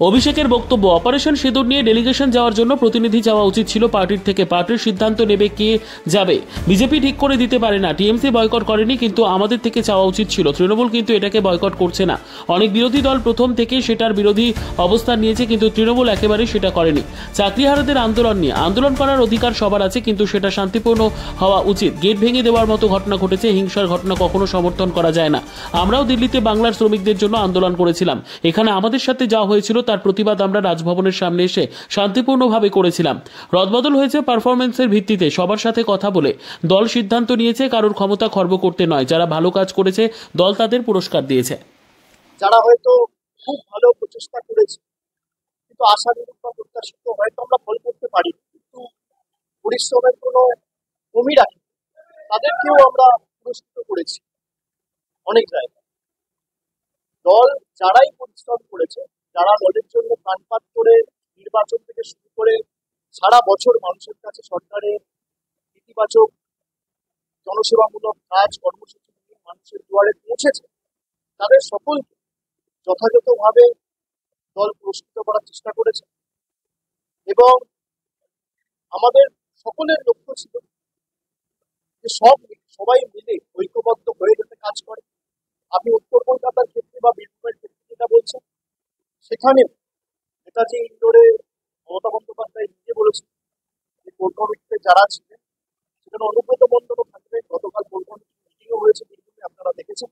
অভিষেকের বক্তব্য, অপারেশন সিঁদুর নিয়ে ডেলিগেশন যাওয়ার জন্য প্রতিনিধি যাওয়া উচিত ছিল পার্টির থেকে। পার্টির সিদ্ধান্ত নেবে কে যাবে, বিজেপি ঠিক করে দিতে পারে না। টিএমসি বয়কট করেনি, কিন্তু আমাদের থেকে চাওয়া উচিত ছিল। তৃণমূল কিন্তু এটাকে বয়কট করছে না। অনেক বিরোধী দল প্রথম থেকে সেটার বিরোধী অবস্থান নিয়েছে, কিন্তু তৃণমূল একেবারে সেটা করেনি। চাকরিহারাদের আন্দোলন নিয়ে আন্দোলন করার অধিকার সবার আছে, কিন্তু সেটা শান্তিপূর্ণ হওয়া উচিত। গেট ভেঙে দেওয়ার মতো ঘটনা ঘটেছে, হিংসার ঘটনা কখনো সমর্থন করা যায় না। আমরাও দিল্লিতে বাংলার শ্রমিকদের জন্য আন্দোলন করেছিলাম। এখানে আমাদের সাথে যা হয়েছিল তার প্রতিবাদ আমরা রাজভবনের সামনে এসে শান্তিপূর্ণভাবে করেছিলাম। রদবদল হয়েছে পারফরমেন্সের ভিত্তিতে, সবার সাথে কথা বলে। দল সিদ্ধান্ত নিয়েছে কারোর ক্ষমতা খর্ব করতে নয়। যারা ভালো কাজ করেছে দল তাদের পুরস্কার দিয়েছে। যারা হয়তো খুব ভালো প্রচেষ্টা করেছে কিন্তু আশানুরূপ বা প্রত্যাশিত হয়তো আমরা ফল করতে পারি, কিন্তু পরিশ্রমের কোনো কমি রাখি, তাদেরকেও আমরা পুরস্কৃত করেছি অনেক জায়গায়। দল যারাই পরিশ্রম করেছে, যারা দলের জন্য প্রাণপাত করে নির্বাচন থেকে শুরু করে সারা বছর মানুষের কাছে সরকারের ইতিবাচক জনসেবামূলক কাজ কর্মসূচি নিয়ে মানুষের দুয়ারে পৌঁছেছে, তাদের সকলকে যথাযথভাবে দল পুরস্কৃত করার চেষ্টা করেছে। এবং আমাদের সকলের লক্ষ্য ছিল যে সবাই মিলে ঐক্যবদ্ধ হয়ে যাতে কাজ করে। আপনি উত্তর কলকাতার ক্ষেত্রে বা বীরভূমের ক্ষেত্রে যেটা বলছেন, সেখানে নেতাজি ইন্ডোরে মমতা বন্দ্যোপাধ্যায় নিজে বলেছেন যে কোর কমিটিতে যারা ছিলেন সেখানে অনুব্রত মণ্ডলও থাকবে। গতকাল কোর কমিটির মিটিংও হয়েছে বীরভূমে, আপনারা দেখেছেন।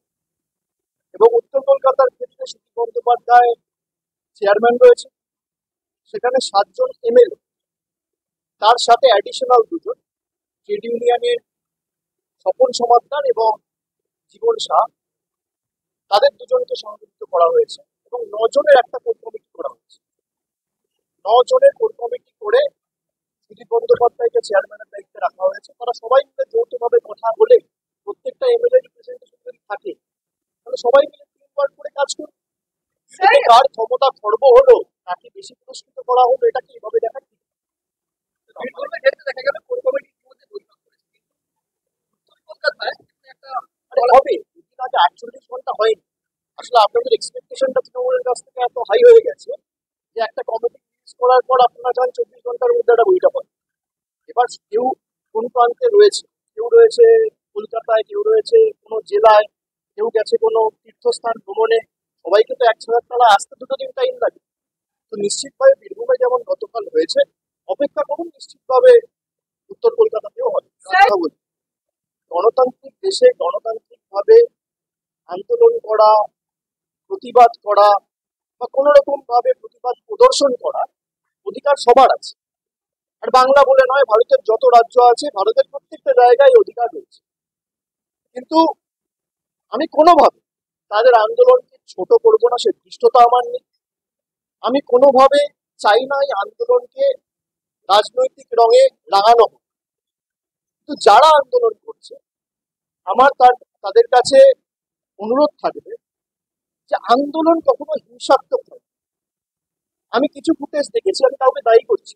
এবং উত্তর কলকাতার ক্ষেত্রে সুদীপ বন্দ্যোপাধ্যায় চেয়ারম্যান রয়েছে, সেখানে 7 জন এমএলএ, তার সাথে অ্যাডিশনাল 2 জন ট্রেড ইউনিয়নের স্বপন সমাদ্দার এবং জীবন শাহ, তাদের 2জনকে সংযুক্ত করা হয়েছে এবং 9 জনের একটা কোর কমিটি করা হয়েছে। 9 জনের কোর কমিটি করে সুদীপ বন্দ্যোপাধ্যায়কে চেয়ারম্যানের দায়িত্বে রাখা হয়েছে। তারা সবাই মিলে যৌথভাবে কথা বলে, প্রত্যেকটা এমএলএ রিপ্রেজেন্টেশন যদি থাকে তাহলে সবাই মিলে টিম ওয়ার্ক করে কাজ করবে। কার ক্ষমতা খর্ব হলো, তাকে বেশি পুরস্কৃত করা হলো, এটাকে এইভাবে দেখা ঠিক দেখা গেল কোর কমিটির মধ্যে বৈঠক করেছে, উত্তর কলকাতায় একটা হবে 48 ঘন্টা হয়নি। আসলে আপনাদের এক্সপেকটেশনটা তৃণমূলের কাছ থেকে এত হাই হয়ে গেছে যে একটা কমিটি রিলিজ করার পর আপনারা চান 24 ঘন্টার মধ্যে একটা বৈঠক হয়। এবার কেউ কোন প্রান্তে রয়েছে, কেউ রয়েছে কলকাতায়, কেউ রয়েছে কোনো জেলায়, কেউ গেছে কোনো তীর্থস্থান ভ্রমণে, সবাইকে তো 1,000 আসতে 2 দিন টাইম লাগে। তো নিশ্চিতভাবে বীরভূমে যেমন গতকাল হয়েছে, অপেক্ষা করুন, নিশ্চিতভাবে উত্তর কলকাতাতেও হবে। গণতান্ত্রিক দেশে গণতান্ত্রিকভাবে আন্দোলন করা, প্রতিবাদ করা বা কোনো রকম ভাবে প্রতিবাদ প্রদর্শন করা অধিকার সবার আছে। আর বাংলা বলে নয়, ভারতের যত রাজ্য আছে, ভারতের প্রত্যেকটা জায়গায় অধিকার রয়েছে। কিন্তু আমি কোনোভাবে তাদের আন্দোলনকে ছোট করবো না, সে দৃষ্টতা আমার নেই। আমি কোনোভাবে চাই না এই আন্দোলনকে রাজনৈতিক রঙে রাঙানো হোক। কিন্তু যারা আন্দোলন করছে, আমার তাদের কাছে অনুরোধ থাকবে যে আন্দোলন কখনো হিংসাত্মক নয়। আমি কিছু ফুটেজ দেখেছি, আমি কাউকে দায়ী করছি,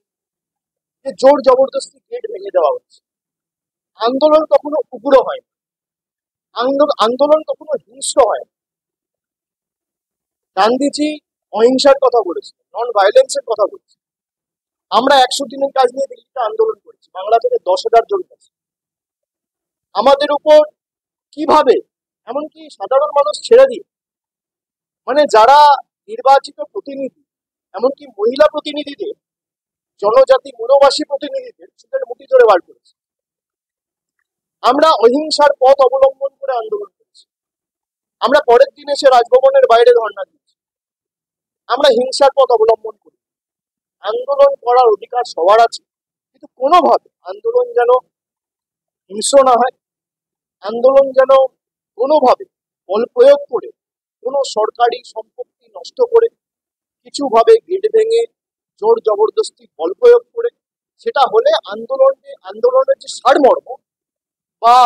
যে জোর জবরদস্তি গেট ভেঙে দেওয়া হচ্ছে। আন্দোলন কখনো উগ্র হয় না, আন্দোলন কখনো হিংস্র হয় না। গান্ধীজি অহিংসার কথা বলেছেন, নন ভায়োলেন্সের কথা বলেছেন। আমরা 100 দিনের কাজ নিয়ে দিল্লিতে আন্দোলন করেছি, বাংলা থেকে 10,000 জন গেছে। আমাদের উপর কিভাবে, এমনকি সাধারণ মানুষ ছেড়ে দিয়ে, মানে যারা নির্বাচিত প্রতিনিধি, এমনকি মহিলা প্রতিনিধিদের, জনজাতি মূলবাসী প্রতিনিধিদের চুলের মুঠি ধরে বার করেছে। আমরা অহিংসার পথ অবলম্বন করে আন্দোলন করেছি। আমরা পরের দিন এসে রাজভবনের বাইরে ধর্ণা দিয়েছি। আমরা হিংসার পথ অবলম্বন করি। আন্দোলন করার অধিকার সবার আছে, কিন্তু কোনোভাবে আন্দোলন যেন হিংস্র না হয়, আন্দোলন যেন কোনোভাবে বল প্রয়োগ করে, কোনো সরকারি সম্পত্তি নষ্ট করে, কিছুভাবে গেট ভেঙে জোর জবরদস্তি বল প্রয়োগ করে, সেটা হলে আন্দোলনের যে সারমর্ম বা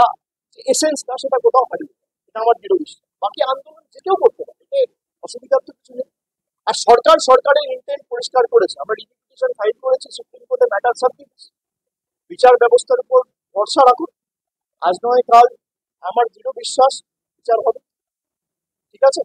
এসেন্সটা, সেটা কোথাও হারিয়ে যায়। এটা আমার দৃঢ় বিশ্বাস। বাকি আন্দোলন যে কেউ করতে পারে, এতে অসুবিধার তো কিছু নেই। আর সরকারের ইন্টেন্ট পরিষ্কার করেছে। আমরা রিপিটিশন ফাইল করেছি সুপ্রিম কোর্টে, ম্যাটার সাবজেক্ট। বিচার ব্যবস্থার উপর ভরসা রাখুন, আজ নয় কাল আমার দৃঢ় বিশ্বাস বিচার হবে। ঠিক আছে।